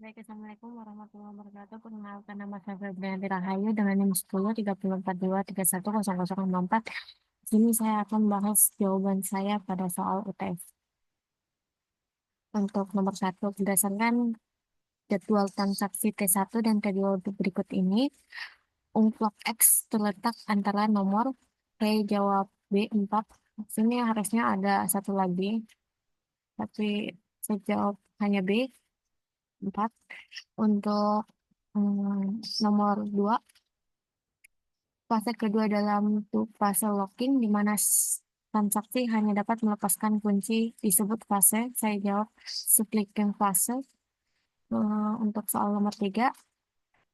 Baik, Assalamualaikum warahmatullahi wabarakatuh. Perkenalkan nama saya Febrianti Rahayu dengan NIM 10 3442310004. Di sini saya akan bahas jawaban saya pada soal UTS. Untuk nomor satu, berdasarkan jadwal transaksi T1 dan T2 berikut ini, umplok X terletak antara nomor P jawab B4. Sini harusnya ada satu lagi, tapi saya jawab hanya B4. Untuk nomor 2, fase kedua dalam fase locking, di mana transaksi hanya dapat melepaskan kunci disebut fase. Saya jawab splitting fase. Untuk soal nomor 3,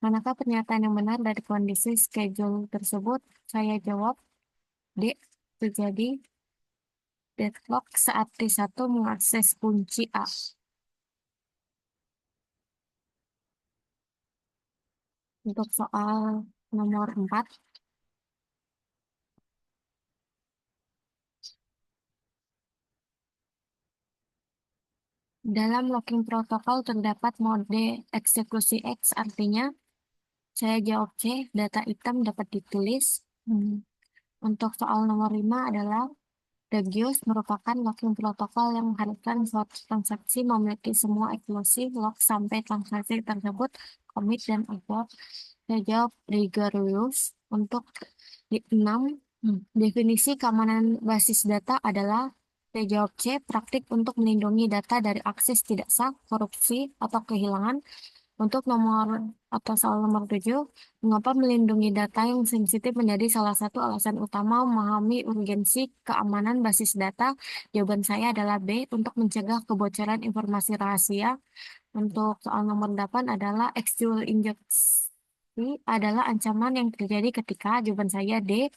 manakah pernyataan yang benar dari kondisi schedule tersebut? Saya jawab D. Terjadi deadlock saat T1 mengakses kunci A. Untuk soal nomor 4, dalam locking protokol terdapat mode eksekusi X, artinya saya jawab C, data item dapat ditulis. Untuk soal nomor 5 adalah Regius merupakan locking protokol yang mengharuskan suatu transaksi memiliki semua eksklusi lock sampai transaksi tersebut commit dan abort. Saya jawab Rigorous. Untuk 6, definisi keamanan basis data adalah, saya jawab C, praktik untuk melindungi data dari akses tidak sah, korupsi, atau kehilangan. Untuk nomor atau soal nomor 7, mengapa melindungi data yang sensitif menjadi salah satu alasan utama memahami urgensi keamanan basis data? Jawaban saya adalah B, untuk mencegah kebocoran informasi rahasia. Untuk soal nomor 8 adalah actual injeksi adalah ancaman yang terjadi ketika, jawaban saya D,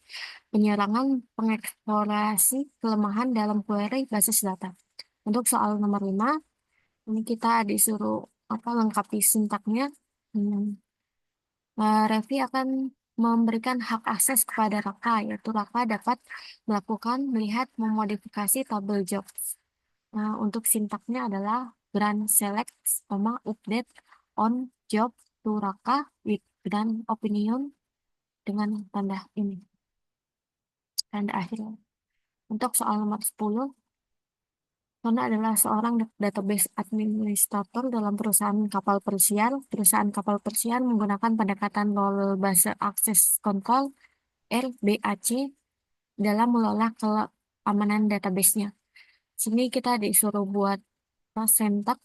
penyerangan pengeksplorasi kelemahan dalam query basis data. Untuk soal nomor 5, ini kita disuruh lengkapi sintaknya. Hmm. Revi akan memberikan hak akses kepada Raka, yaitu Raka dapat melakukan, melihat, memodifikasi tabel jobs. Untuk sintaknya adalah grant select, update on job to Raka with grant opinion dengan tanda akhir. Untuk soal nomor 10, Nona adalah seorang database administrator dalam perusahaan kapal persiar. Perusahaan kapal persiar menggunakan pendekatan role based access control (RBAC) dalam mengelola keamanan database-nya. Sini kita disuruh buat sintak.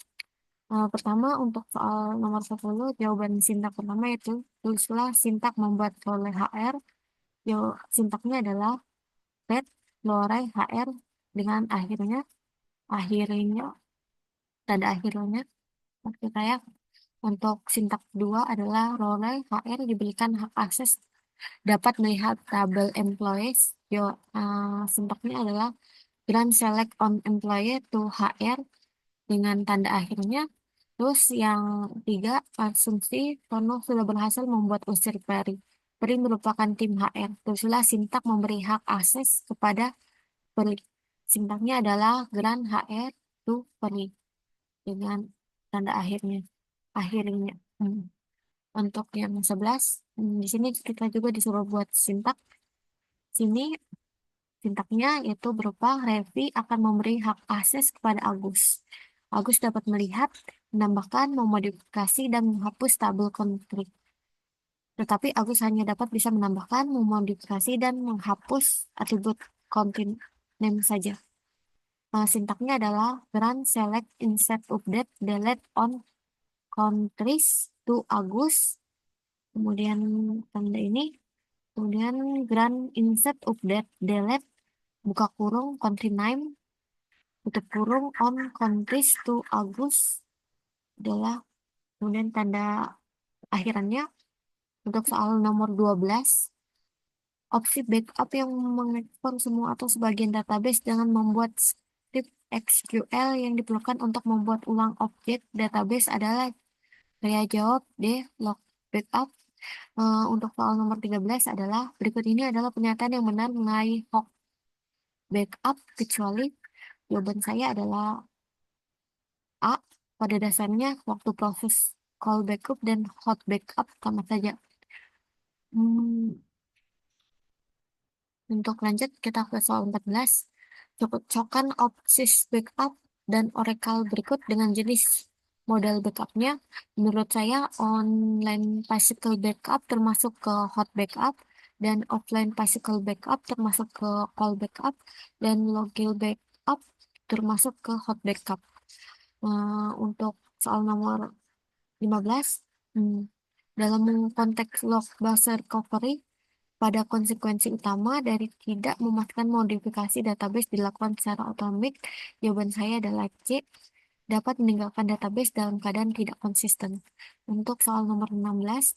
Pertama, untuk soal nomor 10, jawaban sintak pertama itu tulislah sintak membuat role HR. Sintaknya adalah red role HR dengan akhirnya tanda akhirnya. Oke, kayak untuk sintak 2 adalah role HR diberikan hak akses dapat melihat tabel employees. Sintaknya adalah grant select on employee to HR dengan tanda akhirnya. Terus yang 3, asumsi Tono sudah berhasil membuat usir Peri. Peri merupakan tim HR. Teruslah sintak memberi hak akses kepada Peri. Sintaknya adalah grant HR to Peri dengan tanda akhirnya. Untuk yang 11, di sini kita juga disuruh buat sintak. Sini sintaknya yaitu berupa Revi akan memberi hak akses kepada Agus. Agus dapat melihat, menambahkan, memodifikasi, dan menghapus tabel konflik. Tetapi Agus hanya dapat bisa menambahkan, memodifikasi, dan menghapus atribut content name saja. Sintaknya adalah grant select insert update delete on countries to Agus. Kemudian tanda ini. Kemudian grant insert update delete buka kurung country name tutup kurung on countries to Agus adalah kemudian tanda akhirannya. Untuk soal nomor 12, opsi backup yang mengekspor semua atau sebagian database dengan membuat script SQL yang diperlukan untuk membuat ulang objek database adalah, saya jawab D, log backup. Untuk soal nomor 13 adalah, berikut ini adalah pernyataan yang benar mengenai hok backup kecuali, jawaban saya adalah A. Pada dasarnya, waktu proses cold backup, dan hot backup sama saja. Hmm, untuk lanjut, kita ke soal 14. Cocokkan opsis backup dan Oracle berikut dengan jenis model backupnya. Menurut saya, online physical backup termasuk ke hot backup, dan offline physical backup termasuk ke cold backup, dan local backup termasuk ke hot backup. Untuk soal nomor 15, hmm, dalam konteks log base recovery, pada konsekuensi utama dari tidak memastikan modifikasi database dilakukan secara otomatis, jawaban saya adalah C, dapat meninggalkan database dalam keadaan tidak konsisten. Untuk soal nomor 16,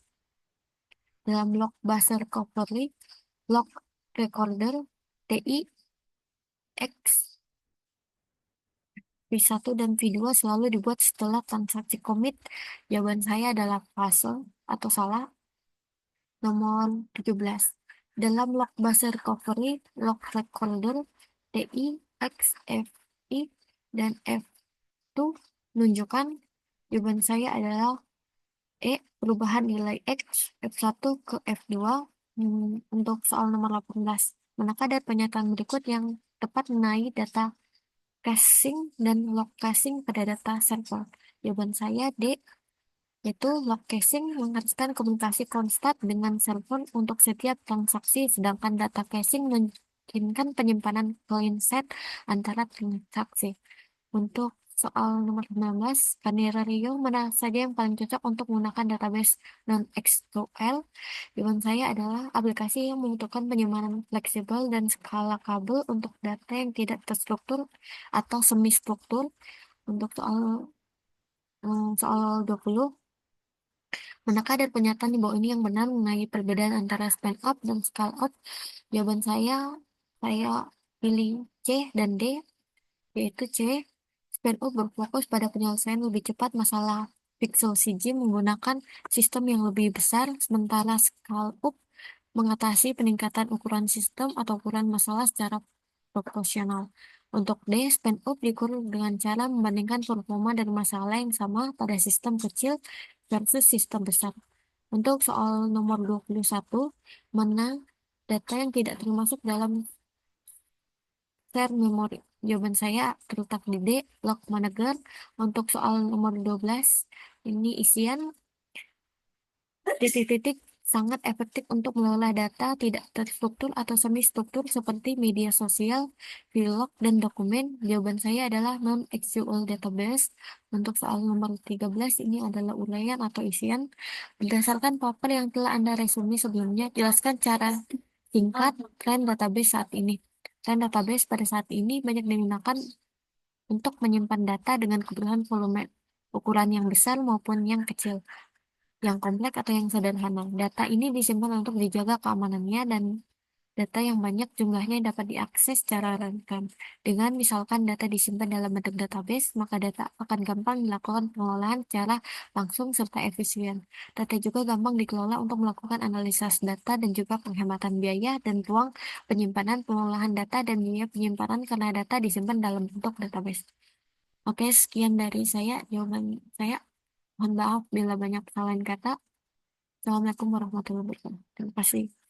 dalam log base recovery, log recorder TI, X, V1 dan V2 selalu dibuat setelah transaksi commit. Jawaban saya adalah fase atau salah. Nomor 17. Dalam log base recovery, log recorder TI, X, FI, dan F2 menunjukkan. Jawaban saya adalah E, perubahan nilai X F1 ke F2. Untuk soal nomor 18. Manakah dari pernyataan berikut yang tepat mengenai data caching dan log caching pada data server? Jawaban saya D, yaitu log caching mengharuskan komunikasi konstan dengan server untuk setiap transaksi, sedangkan data caching memungkinkan penyimpanan clean set antara transaksi. Untuk soal nomor 19, skenario mana saja yang paling cocok untuk menggunakan database non-SQL? Jawaban saya adalah aplikasi yang membutuhkan penyimpanan fleksibel dan skala kabel untuk data yang tidak terstruktur atau semi-struktur. Untuk soal 20, manakah dari pernyataan di bawah ini yang benar mengenai perbedaan antara span up dan scale out? Jawaban saya pilih C dan D, yaitu C. Span up berfokus pada penyelesaian lebih cepat masalah pixel CG menggunakan sistem yang lebih besar, sementara scale up mengatasi peningkatan ukuran sistem atau ukuran masalah secara proporsional. Untuk D, span up diukur dengan cara membandingkan performa dari masalah yang sama pada sistem kecil versus sistem besar. Untuk soal nomor 21, mana data yang tidak termasuk dalam share memory? Jawaban saya terletak di D, log manager. Untuk soal nomor 12, ini isian titik-titik sangat efektif untuk mengelola data tidak terstruktur atau semi-struktur seperti media sosial, vlog, dan dokumen. Jawaban saya adalah non-SQL database. Untuk soal nomor 13, ini adalah uraian atau isian. Berdasarkan paper yang telah Anda resume sebelumnya, jelaskan cara singkat tren database saat ini. Tren database pada saat ini banyak digunakan untuk menyimpan data dengan kebutuhan volume ukuran yang besar maupun yang kecil, yang kompleks atau yang sederhana. Data ini disimpan untuk dijaga keamanannya, dan data yang banyak jumlahnya dapat diakses secara real-time. Dengan misalkan data disimpan dalam bentuk database, maka data akan gampang dilakukan pengelolaan secara langsung serta efisien. Data juga gampang dikelola untuk melakukan analisis data dan juga penghematan biaya dan ruang penyimpanan, pengolahan data, dan biaya penyimpanan karena data disimpan dalam bentuk database. Oke, sekian dari saya, jawaban saya. Mohon maaf bila banyak kesalahan kata. Assalamualaikum warahmatullahi wabarakatuh. Terima kasih.